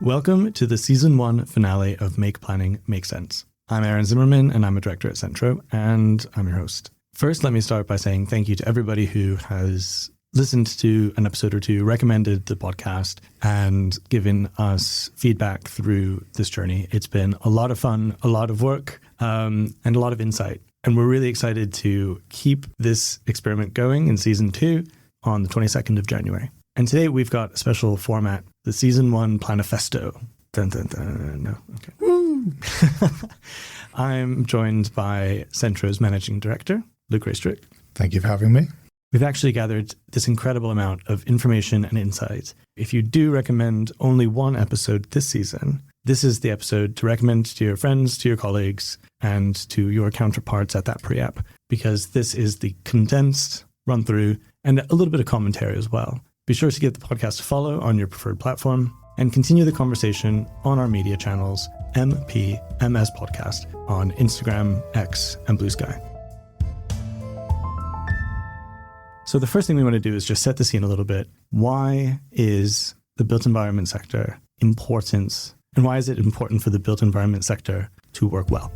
Welcome to the Season 1 finale of Make Planning Make Sense. I'm Aaron Zimmerman, and I'm a director at Centro, and I'm your host. First, let me start by saying thank you to everybody who has listened to an episode or two, recommended the podcast, and given us feedback through this journey. It's been a lot of fun, a lot of work, and a lot of insight. And we're really excited to keep this experiment going in Season 2 on the 22nd of January. And today we've got a special format, the Season 1 Planifesto. Dun, dun, dun. No, okay. Woo! I'm joined by Centro's Managing Director, Luke Raistrick. Thank you for having me. We've actually gathered this incredible amount of information and insight. If you do recommend only one episode this season, this is the episode to recommend to your friends, to your colleagues, and to your counterparts at that pre-app, because this is the condensed run-through and a little bit of commentary as well. Be sure to give the podcast a follow on your preferred platform and continue the conversation on our media channels, MPMS Podcast, on Instagram, X, and Blue Sky. So the first thing we want to do is just set the scene a little bit. Why is the built environment sector important, and why is it important for the built environment sector to work well?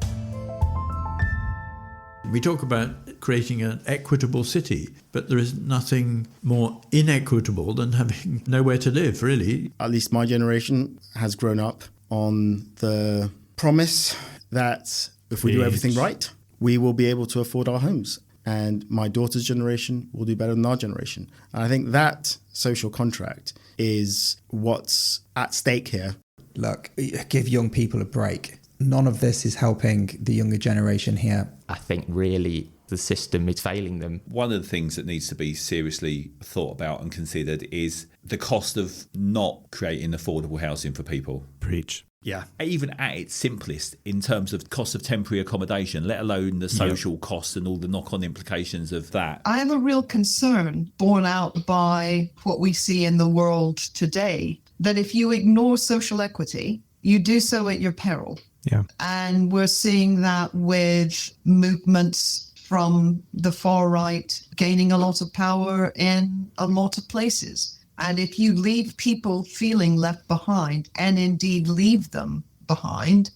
We talk about creating an equitable city, but there is nothing more inequitable than having nowhere to live, really. At least my generation has grown up on the promise that if we do everything right, we will be able to afford our homes. And my daughter's generation will do better than our generation. And I think that social contract is what's at stake here. Look, give young people a break. None of this is helping the younger generation here. I think really the system is failing them. One of the things that needs to be seriously thought about and considered is the cost of not creating affordable housing for people. Preach. Yeah. Even at its simplest in terms of cost of temporary accommodation, let alone the social costs and all the knock-on implications of that. I have a real concern borne out by what we see in the world today, that if you ignore social equity, you do so at your peril. Yeah. And we're seeing that with movements from the far right gaining a lot of power in a lot of places. And if you leave people feeling left behind, and indeed leave them behind,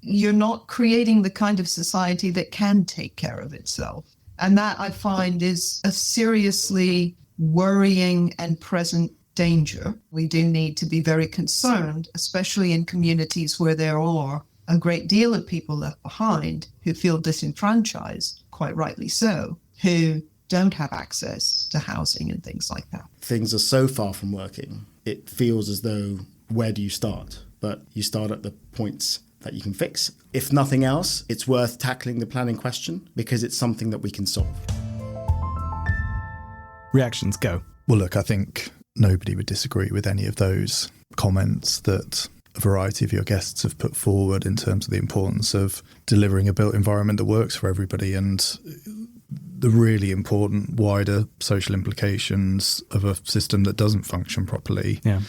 you're not creating the kind of society that can take care of itself. And that, I find, is a seriously worrying and present danger. We do need to be very concerned, especially in communities where there are a great deal of people left behind who feel disenfranchised, quite rightly so, who don't have access to housing and things like that. Things are so far from working, it feels as though, where do you start? But you start at the points that you can fix. If nothing else, it's worth tackling the planning question because it's something that we can solve. Reactions, go. Well, look, I think nobody would disagree with any of those comments that a variety of your guests have put forward in terms of the importance of delivering a built environment that works for everybody and the really important wider social implications of a system that doesn't function properly. Yeah.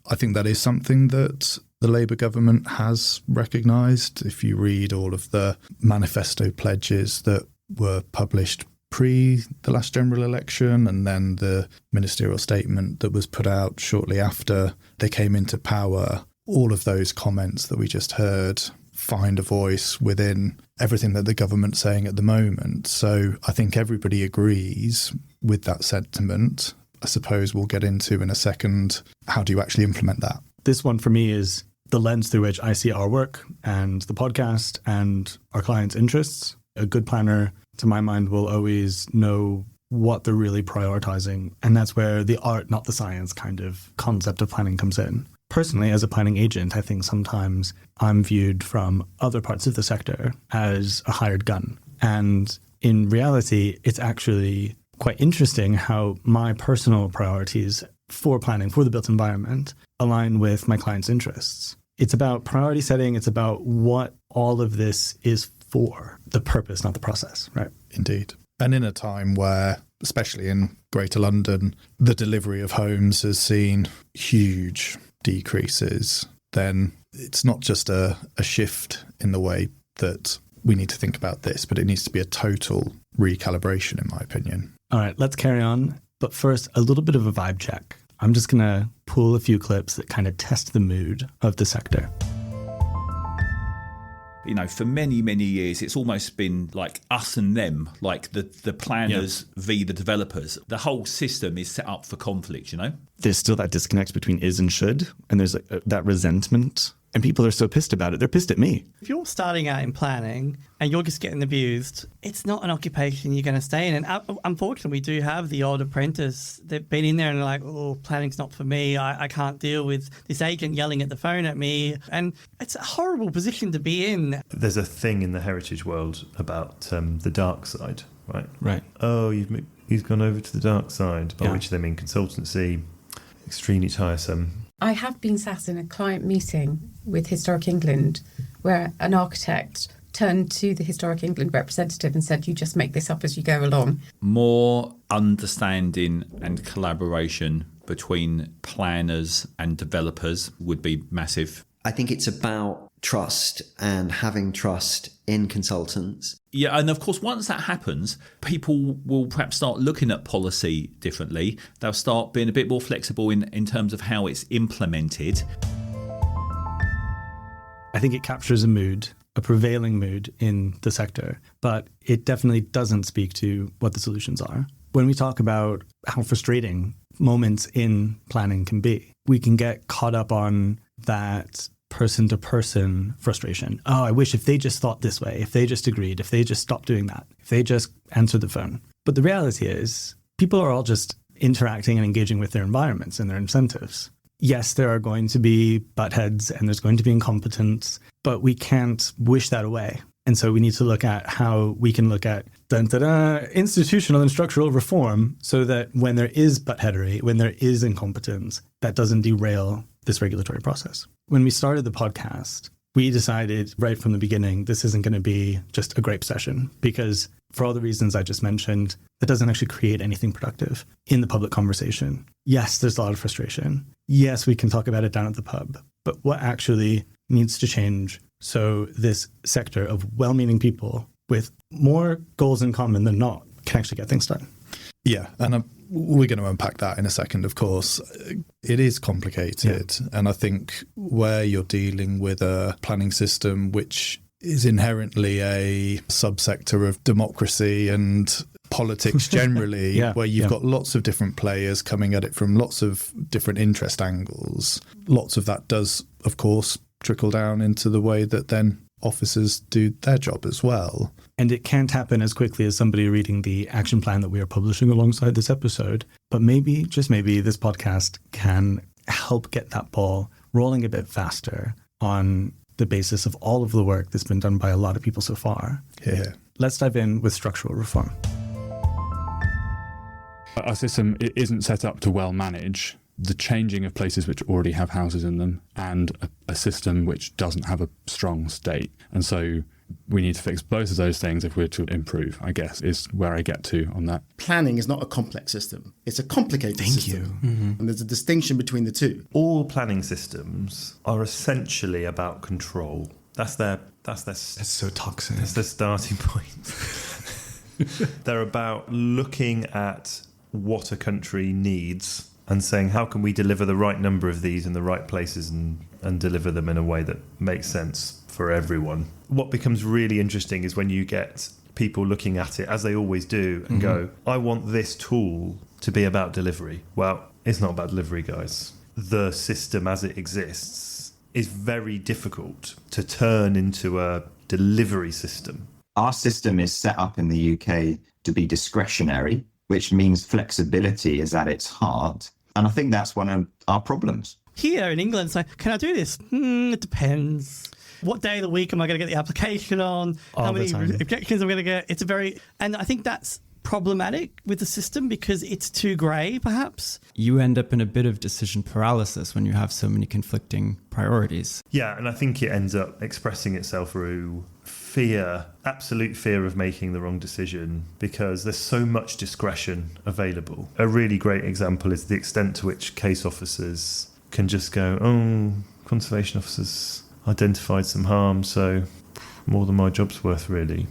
I think that is something that the Labour government has recognised. If you read all of the manifesto pledges that were published pre the last general election and then the ministerial statement that was put out shortly after they came into power, all of those comments that we just heard find a voice within everything that the government's saying at the moment. So I think everybody agrees with that sentiment. I suppose we'll get into in a second, how do you actually implement that? This one for me is the lens through which I see our work and the podcast and our clients' interests. A good planner, to my mind, will always know what they're really prioritizing. And that's where the art, not the science kind of concept of planning comes in. Personally, as a planning agent, I think sometimes I'm viewed from other parts of the sector as a hired gun. And in reality, it's actually quite interesting how my personal priorities for planning for the built environment align with my clients' interests. It's about priority setting. It's about what all of this is for, the purpose, not the process, right? Indeed. And in a time where, especially in Greater London, the delivery of homes has seen huge decreases, then it's not just a shift in the way that we need to think about this, but it needs to be a total recalibration, in my opinion. All right, let's carry on. But first, a little bit of a vibe check. I'm just going to pull a few clips that kind of test the mood of the sector. You know, for many, many years, it's almost been like us and them, like the planners v the developers. The whole system is set up for conflict, you know? There's still that disconnect between is and should, and there's that resentment. And people are so pissed about it. They're pissed at me. If you're starting out in planning and you're just getting abused, it's not an occupation you're going to stay in. And unfortunately, we do have the old apprentice. They've been in there and they're like, oh, planning's not for me. I can't deal with this agent yelling at the phone at me. And it's a horrible position to be in. There's a thing in the heritage world about the dark side, right? Right. Oh, he's gone over to the dark side, by which they mean consultancy, extremely tiresome. I have been sat in a client meeting with Historic England where an architect turned to the Historic England representative and said, you just make this up as you go along. More understanding and collaboration between planners and developers would be massive. I think it's about trust and having trust in consultants. Yeah, and of course, once that happens, people will perhaps start looking at policy differently. They'll start being a bit more flexible in terms of how it's implemented. I think it captures a mood, a prevailing mood in the sector, but it definitely doesn't speak to what the solutions are. When we talk about how frustrating moments in planning can be, we can get caught up on that person-to-person frustration. Oh, I wish if they just thought this way, if they just agreed, if they just stopped doing that, if they just answered the phone. But the reality is, people are all just interacting and engaging with their environments and their incentives. Yes, there are going to be butt heads and there's going to be incompetence, but we can't wish that away. And so we need to look at how we can look at institutional and structural reform so that when there is buttheadery, when there is incompetence, that doesn't derail this regulatory process. When we started the podcast, we decided right from the beginning, this isn't going to be just a grape session because for all the reasons I just mentioned, that doesn't actually create anything productive in the public conversation. Yes, there's a lot of frustration. Yes, we can talk about it down at the pub, but what actually needs to change so this sector of well-meaning people with more goals in common than not can actually get things done? Yeah, and we're going to unpack that in a second, of course. It is complicated. Yeah. And I think where you're dealing with a planning system which is inherently a subsector of democracy and politics generally, where you've got lots of different players coming at it from lots of different interest angles, lots of that does, of course, trickle down into the way that then officers do their job as well. And it can't happen as quickly as somebody reading the action plan that we are publishing alongside this episode. But maybe, just maybe, this podcast can help get that ball rolling a bit faster on the basis of all of the work that's been done by a lot of people so far. Yeah. Let's dive in with structural reform. Our system isn't set up to well manage the changing of places which already have houses in them and a system which doesn't have a strong state. And so we need to fix both of those things if we're to improve, I guess, is where I get to on that. Planning is not a complex system. It's a complicated system. Thank you. Mm-hmm. And there's a distinction between the two. All planning systems are essentially about control. That's so toxic. That's their starting point. They're about looking at what a country needs and saying, how can we deliver the right number of these in the right places and deliver them in a way that makes sense for everyone. What becomes really interesting is when you get people looking at it, as they always do, and go, I want this tool to be about delivery. Well, it's not about delivery, guys. The system as it exists is very difficult to turn into a delivery system. Our system is set up in the UK to be discretionary, which means flexibility is at its heart. And I think that's one of our problems. Here in England, it's like, can I do this? It depends. What day of the week am I going to get the application on? How many objections am I going to get? And I think that's problematic with the system because it's too grey, perhaps. You end up in a bit of decision paralysis when you have so many conflicting priorities. Yeah, and I think it ends up expressing itself through fear, absolute fear of making the wrong decision because there's so much discretion available. A really great example is the extent to which case officers can just go, oh, conservation officers identified some harm, so more than my job's worth, really.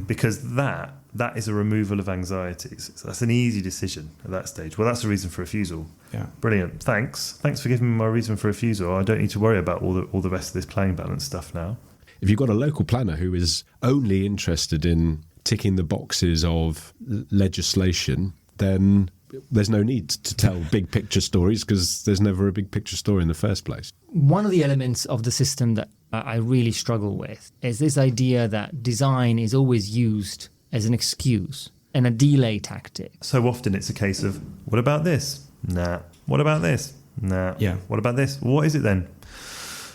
Because that that is a removal of anxieties. So that's an easy decision at that stage. Well, that's the reason for refusal. Yeah. Brilliant. Thanks for giving me my reason for refusal. I don't need to worry about all the rest of this planning balance stuff now. If you've got a local planner who is only interested in ticking the boxes of legislation, then there's no need to tell big picture stories because there's never a big picture story in the first place. One of the elements of the system that I really struggle with is this idea that design is always used as an excuse and a delay tactic. So often it's a case of, what about this? Nah. What about this? Nah. Yeah. What about this? What is it then?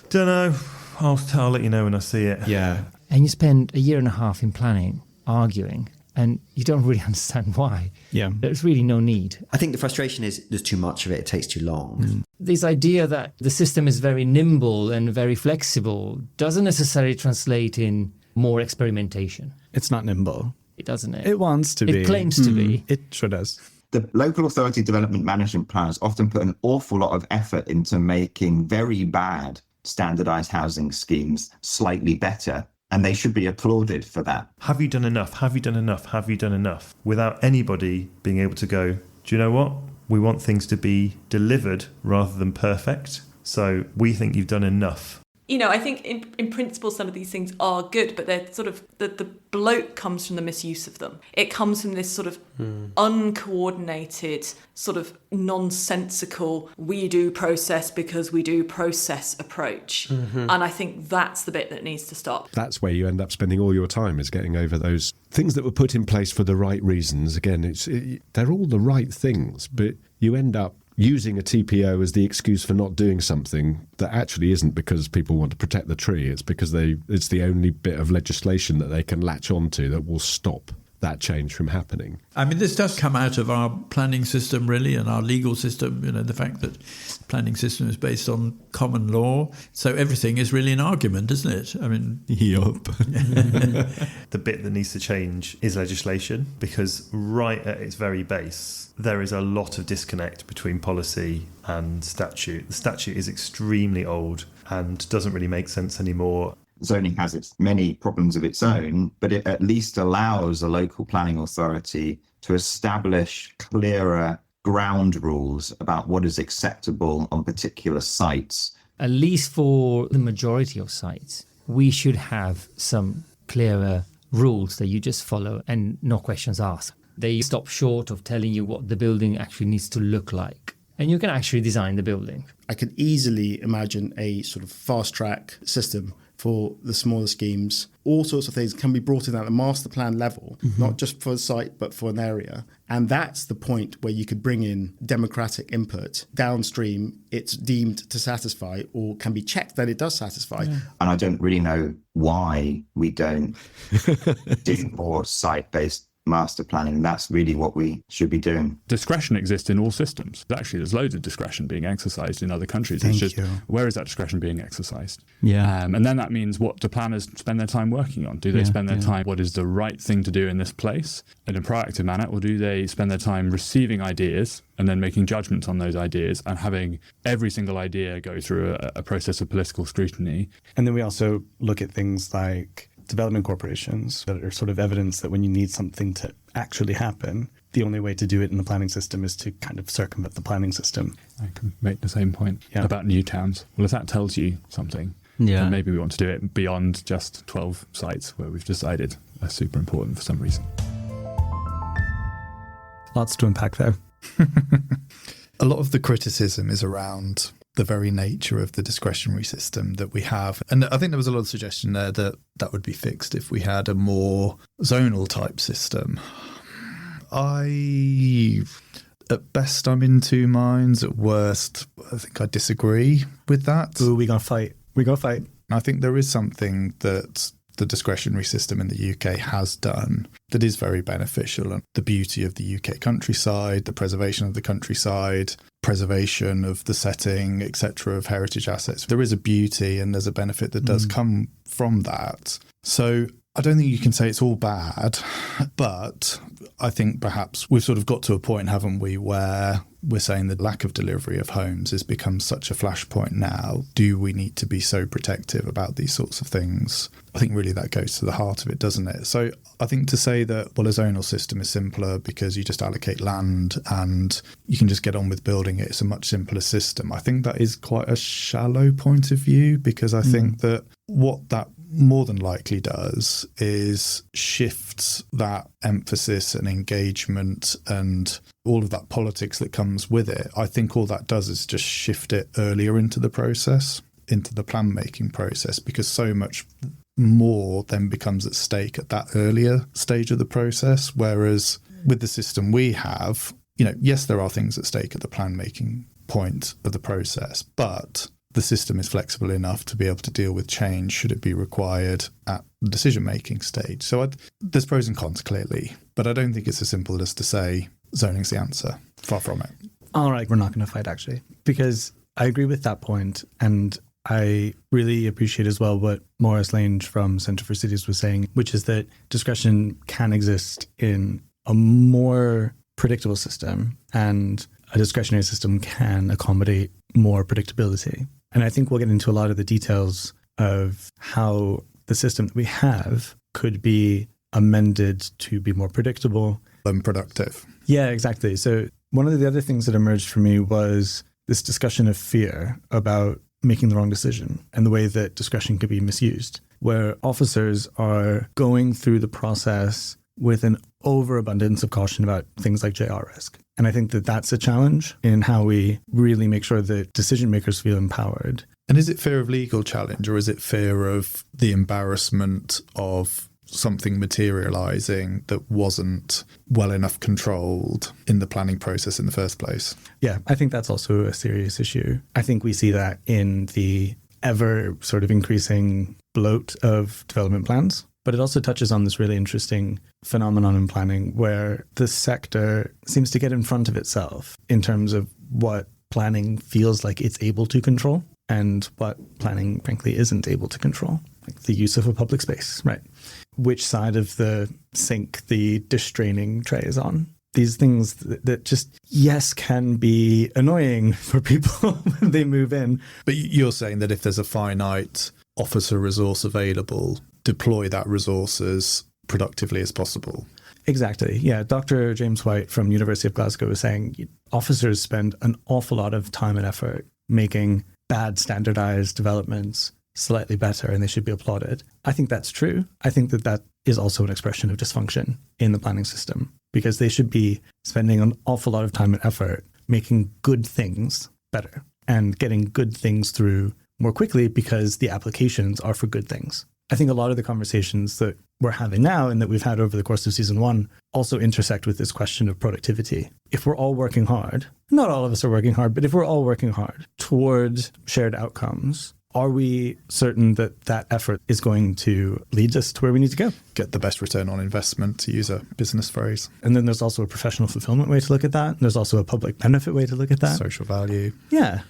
Don't know. I'll let you know when I see it. Yeah. And you spend a year and a half in planning, arguing, and you don't really understand why. Yeah. There's really no need. I think the frustration is there's too much of it. It takes too long. This idea that the system is very nimble and very flexible doesn't necessarily translate in more experimentation. It's not nimble. It doesn't. It wants to be. It claims to be. It sure does. The local authority development management plans often put an awful lot of effort into making very bad standardised housing schemes slightly better. And they should be applauded for that. Have you done enough? Have you done enough? Have you done enough? Without anybody being able to go, do you know what? We want things to be delivered rather than perfect. So we think you've done enough. You know, I think in principle, some of these things are good, but they're sort of, the bloat comes from the misuse of them. It comes from this sort of uncoordinated, sort of nonsensical, we do process because we do process approach. And I think that's the bit that needs to stop. That's where you end up spending all your time, is getting over those things that were put in place for the right reasons. Again, they're all the right things, but you end up using a TPO as the excuse for not doing something that actually isn't because people want to protect the tree. It's because it's the only bit of legislation that they can latch onto that will stop that change from happening. I mean, this does come out of our planning system, really, and our legal system, you know, the fact that the planning system is based on common law. So everything is really an argument, isn't it? I mean, yup. The bit that needs to change is legislation, because right at its very base, there is a lot of disconnect between policy and statute. The statute is extremely old and doesn't really make sense anymore. Zoning has its many problems of its own, but it at least allows a local planning authority to establish clearer ground rules about what is acceptable on particular sites. At least for the majority of sites, we should have some clearer rules that you just follow and no questions asked. They stop short of telling you what the building actually needs to look like. And you can actually design the building. I could easily imagine a sort of fast track system for the smaller schemes. All sorts of things can be brought in at the master plan level, not just for a site, but for an area. And that's the point where you could bring in democratic input. Downstream, it's deemed to satisfy or can be checked that it does satisfy. Yeah. And I don't really know why we don't do more site-based master planning. That's really what we should be doing. Discretion exists in all systems. Actually, there's loads of discretion being exercised in other countries. It's just, where is that discretion being exercised? Yeah. And then that means, what do planners spend their time working on? Do they spend their time, what is the right thing to do in this place in a proactive manner, or do they spend their time receiving ideas and then making judgments on those ideas and having every single idea go through a process of political scrutiny? And then we also look at things like development corporations that are sort of evidence that when you need something to actually happen, the only way to do it in the planning system is to kind of circumvent the planning system. I can make the same point about new towns. Well, if that tells you something, then maybe we want to do it beyond just 12 sites where we've decided are super important for some reason. Lots to unpack there. A lot of the criticism is around the very nature of the discretionary system that we have. And I think there was a lot of suggestion there that that would be fixed if we had a more zonal type system. At best, I'm in two minds. At worst, I think I disagree with that. Ooh, we gotta fight. I think there is something that the discretionary system in the UK has done that is very beneficial. And the beauty of the UK countryside, the preservation of the countryside, preservation of the setting, etc., of heritage assets. There is a beauty and there's a benefit that does come from that. So I don't think you can say it's all bad, but I think perhaps we've sort of got to a point, haven't we, where we're saying the lack of delivery of homes has become such a flashpoint now. Do we need to be so protective about these sorts of things? I think really that goes to the heart of it, doesn't it? So I think to say that, well, a zonal system is simpler because you just allocate land and you can just get on with building it, it's a much simpler system. I think that is quite a shallow point of view, because I think that what that more than likely does is shifts that emphasis and engagement and all of that politics that comes with it. I think all that does is just shift it earlier into the process, into the plan making process, because so much more then becomes at stake at that earlier stage of the process. Whereas with the system we have, yes, there are things at stake at the plan making point of the process, but the system is flexible enough to be able to deal with change should it be required at the decision-making stage. So there's pros and cons, clearly, but I don't think it's as simple as to say zoning's the answer. Far from it. All right, we're not going to fight, actually, because I agree with that point, and I really appreciate as well what Maurice Lange from Centre for Cities was saying, which is that discretion can exist in a more predictable system, and a discretionary system can accommodate more predictability. And I think we'll get into a lot of the details of how the system that we have could be amended to be more predictable. And productive. Yeah, exactly. So one of the other things that emerged for me was this discussion of fear about making the wrong decision and the way that discretion could be misused, where officers are going through the process with an overabundance of caution about things like JR risk. And I think that that's a challenge in how we really make sure that decision makers feel empowered. And is it fear of legal challenge, or is it fear of the embarrassment of something materialising that wasn't well enough controlled in the planning process in the first place? Yeah, I think that's also a serious issue. I think we see that in the ever sort of increasing bloat of development plans. But it also touches on this really interesting phenomenon in planning where the sector seems to get in front of itself in terms of what planning feels like it's able to control and what planning, frankly, isn't able to control, like the use of a public space, right? Which side of the sink the dish draining tray is on. These things that just, yes, can be annoying for people when they move in. But you're saying that if there's a finite officer resource available, deploy that resource as productively as possible. Exactly. Yeah. Dr. James White from University of Glasgow was saying officers spend an awful lot of time and effort making bad standardized developments slightly better, and they should be applauded. I think that's true. I think that that is also an expression of dysfunction in the planning system, because they should be spending an awful lot of time and effort making good things better and getting good things through more quickly because the applications are for good things. I think a lot of the conversations that we're having now and that we've had over the course of season one also intersect with this question of productivity. If we're all working hard, not all of us are working hard, but if we're all working hard toward shared outcomes, are we certain that that effort is going to lead us to where we need to go? Get the best return on investment, to use a business phrase. And then there's also a professional fulfillment way to look at that. And there's also a public benefit way to look at that. Social value. Yeah.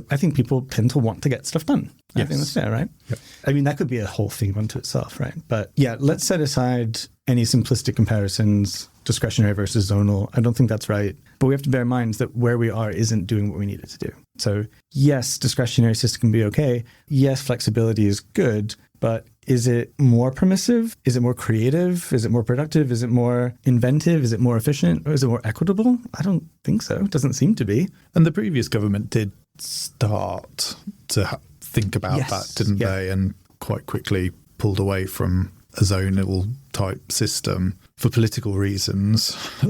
I think people tend to want to get stuff done. Yes. I think that's fair, right? Yep. I mean, that could be a whole theme unto itself, right? But yeah, let's set aside any simplistic comparisons, discretionary versus zonal. I don't think that's right. But we have to bear in mind that where we are isn't doing what we need it to do. So yes, discretionary system can be okay. Yes, flexibility is good, but is it more permissive? Is it more creative? Is it more productive? Is it more inventive? Is it more efficient? Or is it more equitable? I don't think so. It doesn't seem to be. And the previous government did start to think about that, didn't they? And quite quickly pulled away from a zonal type system for political reasons.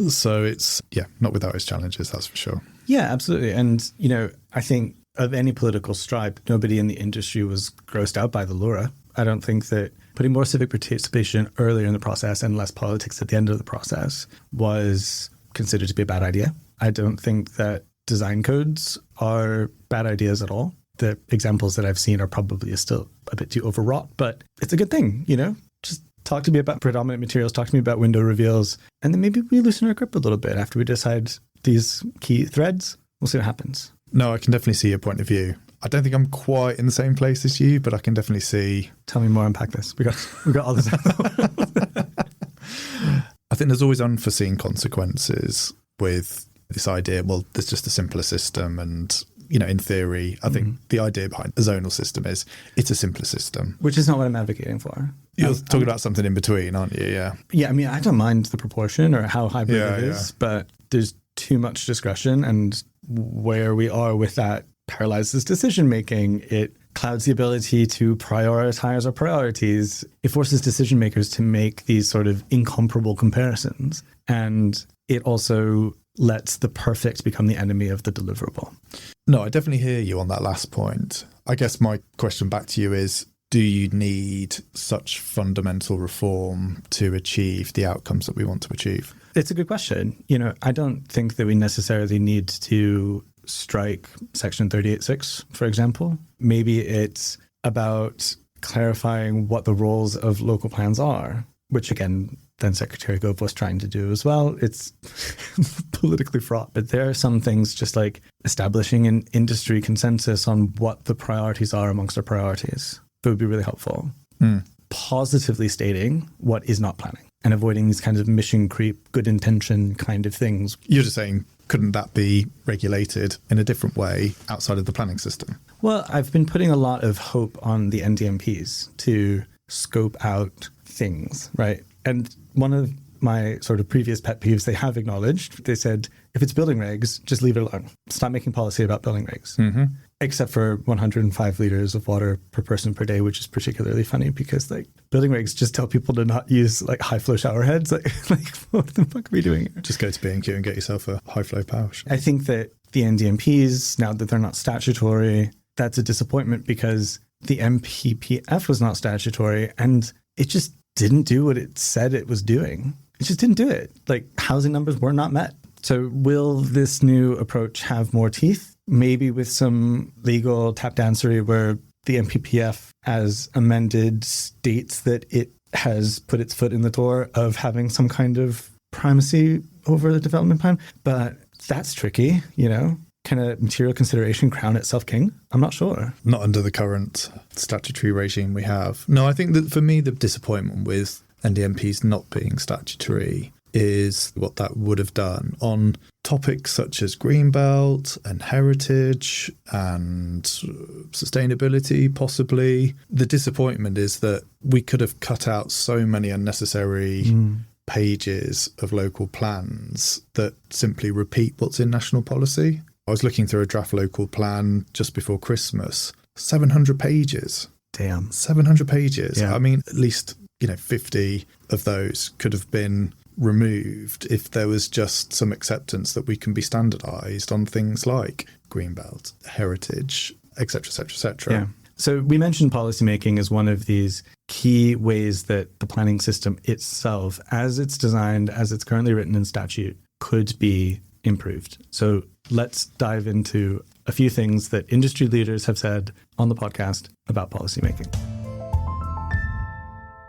So it's, not without its challenges, that's for sure. Yeah, absolutely. And, I think of any political stripe, nobody in the industry was grossed out by the LURA. I don't think that putting more civic participation earlier in the process and less politics at the end of the process was considered to be a bad idea. I don't think that design codes are bad ideas at all. The examples that I've seen are probably still a bit too overwrought, but it's a good thing, Just talk to me about predominant materials, talk to me about window reveals, and then maybe we loosen our grip a little bit after we decide these key threads. We'll see what happens. No, I can definitely see your point of view. I don't think I'm quite in the same place as you, but I can definitely see. Tell me more, unpack this. We got all this. I think there's always unforeseen consequences with this idea. Well, there's just a simpler system, and in theory, I think the idea behind the zonal system is it's a simpler system, which is not what I'm advocating for. You're talking about something in between, aren't you? Yeah. Yeah. I mean, I don't mind the proportion or how hybrid it is, but there's too much discretion, and where we are with that paralyzes decision making. It clouds the ability to prioritize our priorities. It forces decision makers to make these sort of incomparable comparisons, and it also lets the perfect become the enemy of the deliverable. No, I definitely hear you on that last point. I guess my question back to you is, do you need such fundamental reform to achieve the outcomes that we want to achieve? It's a good question. I don't think that we necessarily need to strike Section 38.6, for example. Maybe it's about clarifying what the roles of local plans are, which again, then Secretary Gove was trying to do as well. It's politically fraught, but there are some things just like establishing an industry consensus on what the priorities are amongst our priorities. That would be really helpful. Positively stating what is not planning and avoiding these kinds of mission creep, good intention kind of things. You're just saying, couldn't that be regulated in a different way outside of the planning system? Well, I've been putting a lot of hope on the NDMPs to scope out things, right? And one of my sort of previous pet peeves they have acknowledged, they said, if it's building regs, just leave it alone. Stop making policy about building regs. Except for 105 liters of water per person per day, which is particularly funny because like building regs just tell people to not use like high flow shower heads. Like what the fuck are we doing here? Just go to B&Q and get yourself a high flow power shower. I think that the NDMPs, now that they're not statutory, that's a disappointment because the MPPF was not statutory and it just didn't do what it said it was doing. It just didn't do it. Like housing numbers were not met. So will this new approach have more teeth? Maybe with some legal tap dancery where the MPPF as amended states that it has put its foot in the door of having some kind of primacy over the development plan. But that's tricky, Can a material consideration crown itself king? I'm not sure. Not under the current statutory regime we have. No, I think that for me, the disappointment with NDMPs not being statutory is what that would have done on topics such as greenbelt and heritage and sustainability, possibly. The disappointment is that we could have cut out so many unnecessary pages of local plans that simply repeat what's in national policy. I was looking through a draft local plan just before Christmas. 700 pages. Damn. 700 pages. Yeah. I mean, at least, 50 of those could have been removed if there was just some acceptance that we can be standardized on things like greenbelt, heritage, etc., etc., etc. Yeah. So we mentioned policymaking as one of these key ways that the planning system itself, as it's designed, as it's currently written in statute, could be improved. So let's dive into a few things that industry leaders have said on the podcast about policymaking.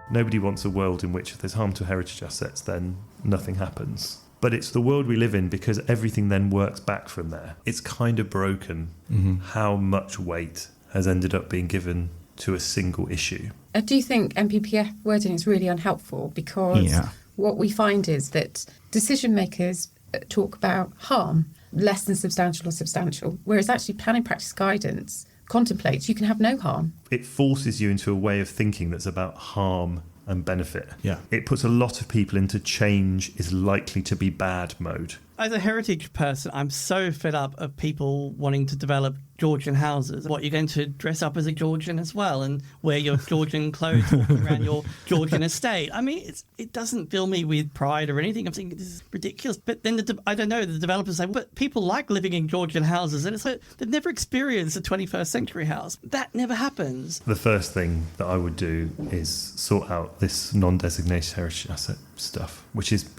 Nobody wants a world in which if there's harm to heritage assets, then nothing happens. But it's the world we live in because everything then works back from there. It's kind of broken how much weight has ended up being given to a single issue. I do think MPPF wording is really unhelpful because what we find is that decision makers talk about harm, less than substantial or substantial, whereas actually planning practice guidance contemplates you can have no harm. It forces you into a way of thinking that's about harm and benefit. Yeah. It puts a lot of people into change is likely to be bad mode. As a heritage person, I'm so fed up of people wanting to develop Georgian houses. What, you're going to dress up as a Georgian as well and wear your Georgian clothes walking around your Georgian estate? I mean, it doesn't fill me with pride or anything. I'm thinking this is ridiculous. But then, I don't know, the developers say, but people like living in Georgian houses. And it's like, they've never experienced a 21st century house. That never happens. The first thing that I would do is sort out this non-designated heritage asset stuff, which is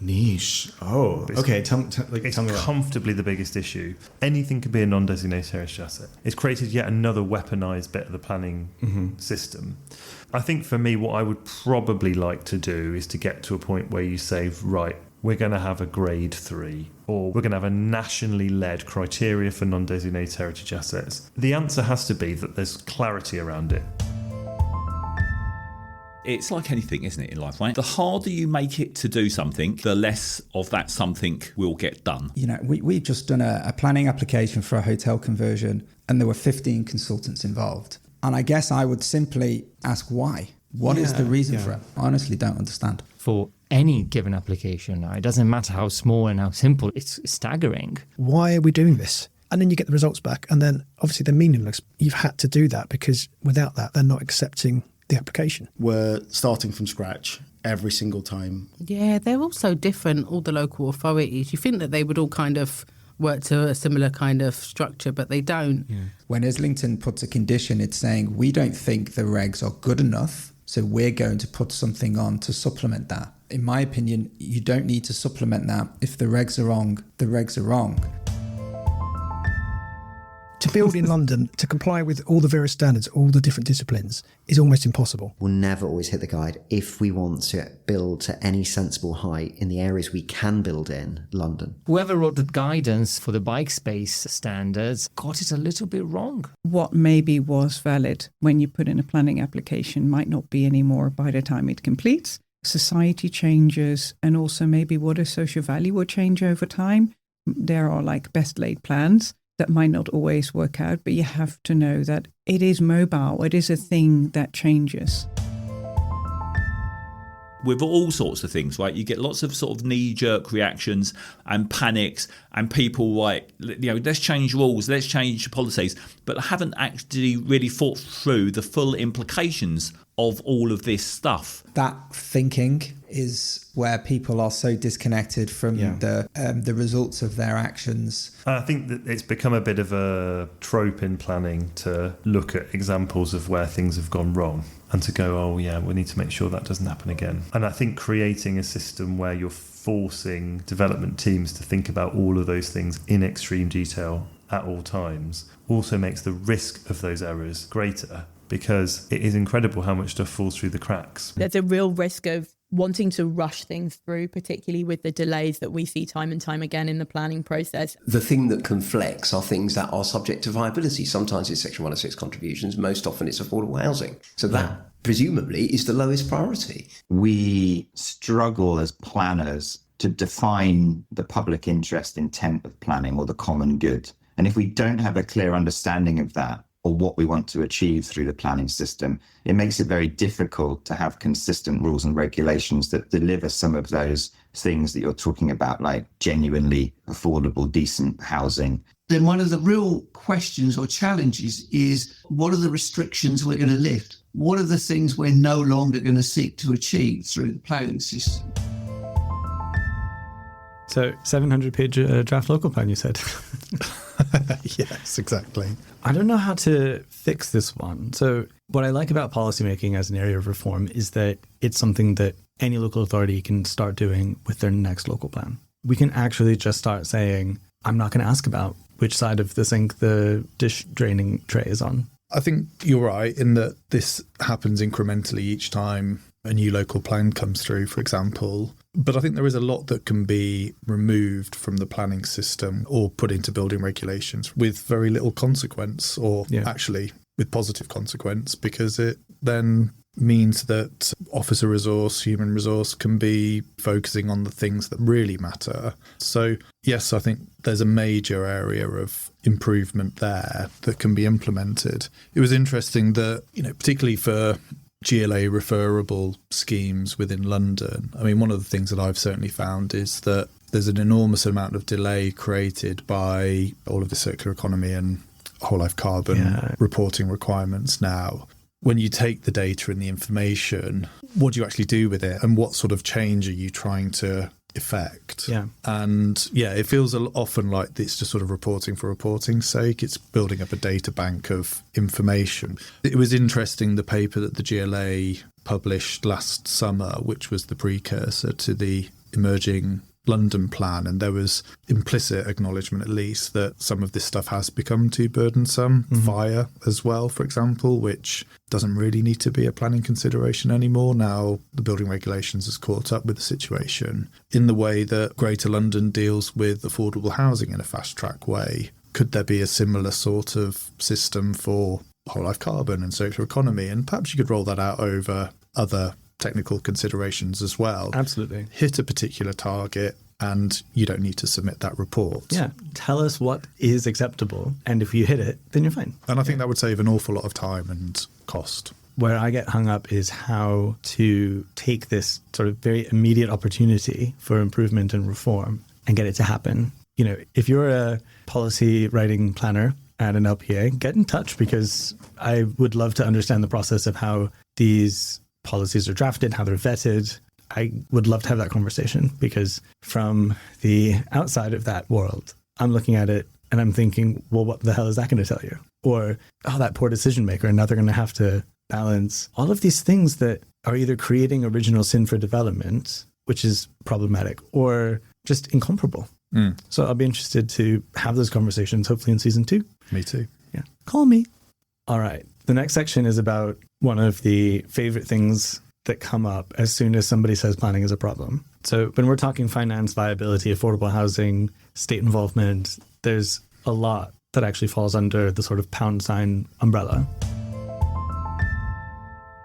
niche. Oh, okay. Tell me about comfortably the biggest issue. Anything can be a non-designated heritage asset. It's created yet another weaponized bit of the planning system. I think for me, what I would probably like to do is to get to a point where you say, right, we're going to have a grade 3, or we're going to have a nationally led criteria for non-designated heritage assets. The answer has to be that there's clarity around it. It's like anything, isn't it, in life, right? The harder you make it to do something, the less of that something will get done. You know, we've just done a planning application for a hotel conversion, and there were 15 consultants involved. And I guess I would simply ask why. What is the reason for it? I honestly don't understand. For any given application, it doesn't matter how small and how simple, it's staggering. Why are we doing this? And then you get the results back, and then obviously they're meaningless. You've had to do that because without that, they're not accepting the application. We're starting from scratch every single time. Yeah, they're all so different, all the local authorities. You think that they would all kind of work to a similar kind of structure, but they don't. Yeah. When Islington puts a condition, it's saying, we don't think the regs are good enough, so we're going to put something on to supplement that. In my opinion, you don't need to supplement that. If the regs are wrong, the regs are wrong. To build in London, to comply with all the various standards, all the different disciplines, is almost impossible. We'll never always hit the guide if we want to build to any sensible height in the areas we can build in London. Whoever wrote the guidance for the bike space standards got it a little bit wrong. What maybe was valid when you put in a planning application might not be anymore by the time it completes. Society changes, and also maybe what a social value will change over time. There are like best laid plans that might not always work out, but you have to know that it is mobile. It is a thing that changes. With all sorts of things, right? You get lots of sort of knee-jerk reactions and panics, and people like, you know, let's change rules, let's change policies, but haven't actually really thought through the full implications of all of this stuff. That thinking is where people are so disconnected from the results of their actions. I think that it's become a bit of a trope in planning to look at examples of where things have gone wrong and to go, oh yeah, we need to make sure that doesn't happen again. And I think creating a system where you're forcing development teams to think about all of those things in extreme detail at all times also makes the risk of those errors greater, because it is incredible how much stuff falls through the cracks. There's a real risk of wanting to rush things through, particularly with the delays that we see time and time again in the planning process. The thing that can flex are things that are subject to viability. Sometimes it's Section 106 contributions, most often it's affordable housing. So that presumably is the lowest priority. We struggle as planners to define the public interest intent of planning or the common good. And if we don't have a clear understanding of that, or what we want to achieve through the planning system, it makes it very difficult to have consistent rules and regulations that deliver some of those things that you're talking about, like genuinely affordable, decent housing. Then one of the real questions or challenges is, what are the restrictions we're going to lift? What are the things we're no longer going to seek to achieve through the planning system? So 700-page draft local plan, you said? Yes, exactly. I don't know how to fix this one. So what I like about policymaking as an area of reform is that it's something that any local authority can start doing with their next local plan. We can actually just start saying, I'm not going to ask about which side of the sink the dish draining tray is on. I think you're right in that this happens incrementally each time a new local plan comes through, for example. But I think there is a lot that can be removed from the planning system or put into building regulations with very little consequence, or actually with positive consequence, because it then means that officer resource, human resource can be focusing on the things that really matter. So yes, I think there's a major area of improvement there that can be implemented. It was interesting that, particularly for GLA referable schemes within London, I mean, one of the things that I've certainly found is that there's an enormous amount of delay created by all of the circular economy and whole life carbon reporting requirements now. When you take the data and the information, what do you actually do with it, and what sort of change are you trying to effect? And it feels often like it's just sort of reporting for reporting's sake. It's building up a data bank of information. It was interesting, the paper that the GLA published last summer, which was the precursor to the emerging London plan, and there was implicit acknowledgement, at least, that some of this stuff has become too burdensome. Fire as well, for example, which doesn't really need to be a planning consideration anymore. Now the building regulations has caught up with the situation in the way that Greater London deals with affordable housing in a fast-track way. Could there be a similar sort of system for whole life carbon and circular economy? And perhaps you could roll that out over other technical considerations as well. Absolutely. Hit a particular target and you don't need to submit that report. Yeah. Tell us what is acceptable. And if you hit it, then you're fine. And I think that would save an awful lot of time and cost. Where I get hung up is how to take this sort of very immediate opportunity for improvement and reform and get it to happen. You know, if you're a policy writing planner at an LPA, get in touch, because I would love to understand the process of how these policies are drafted, how they're vetted. I would love to have that conversation, because from the outside of that world, I'm looking at it and I'm thinking, well, what the hell is that going to tell you? Or, oh, that poor decision maker. And now they're going to have to balance all of these things that are either creating original sin for development, which is problematic, or just incomparable. So I'll be interested to have those conversations, hopefully in season 2. Me too. Yeah. Call me. All right. The next section is about one of the favorite things that come up as soon as somebody says planning is a problem. So when we're talking finance, viability, affordable housing, state involvement, there's a lot that actually falls under the sort of pound sign umbrella.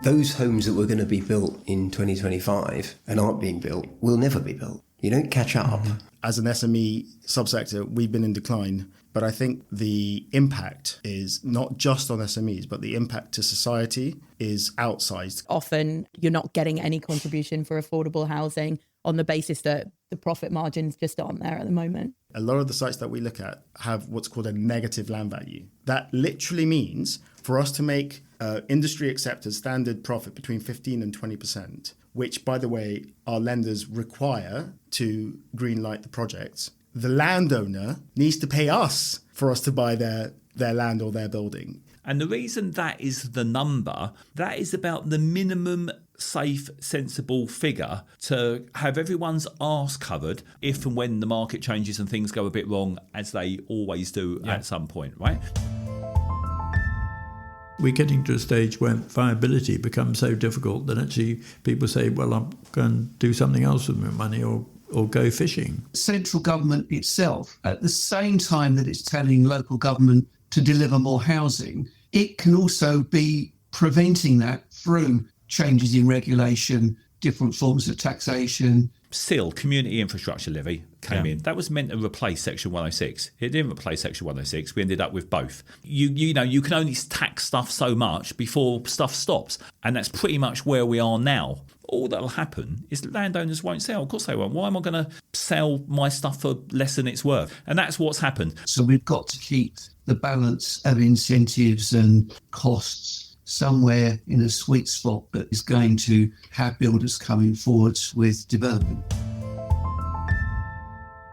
Those homes that were going to be built in 2025 and aren't being built will never be built. You don't catch up. As an SME subsector, we've been in decline. But I think the impact is not just on SMEs, but the impact to society is outsized. Often you're not getting any contribution for affordable housing on the basis that the profit margins just aren't there at the moment. A lot of the sites that we look at have what's called a negative land value. That literally means for us to make industry accepted standard profit between 15 and 20%, which, by the way, our lenders require to greenlight the projects, the landowner needs to pay us for us to buy their land or their building. And the reason that is the number, that is about the minimum safe, sensible figure to have everyone's arse covered if and when the market changes and things go a bit wrong, as they always do at some point, right? We're getting to a stage where viability becomes so difficult that actually people say, well, I'm going to do something else with my money or go fishing. Central government itself, at the same time that it's telling local government to deliver more housing, it can also be preventing that through changes in regulation, different forms of taxation. SIL, Community Infrastructure Levy, came in. That was meant to replace Section 106. It didn't replace Section 106. We ended up with both. You know, you can only tax stuff so much before stuff stops. And that's pretty much where we are now. All that'll happen is landowners won't sell. Of course they won't. Why am I going to sell my stuff for less than it's worth? And that's what's happened. So we've got to keep the balance of incentives and costs somewhere in a sweet spot that is going to have builders coming forwards with development.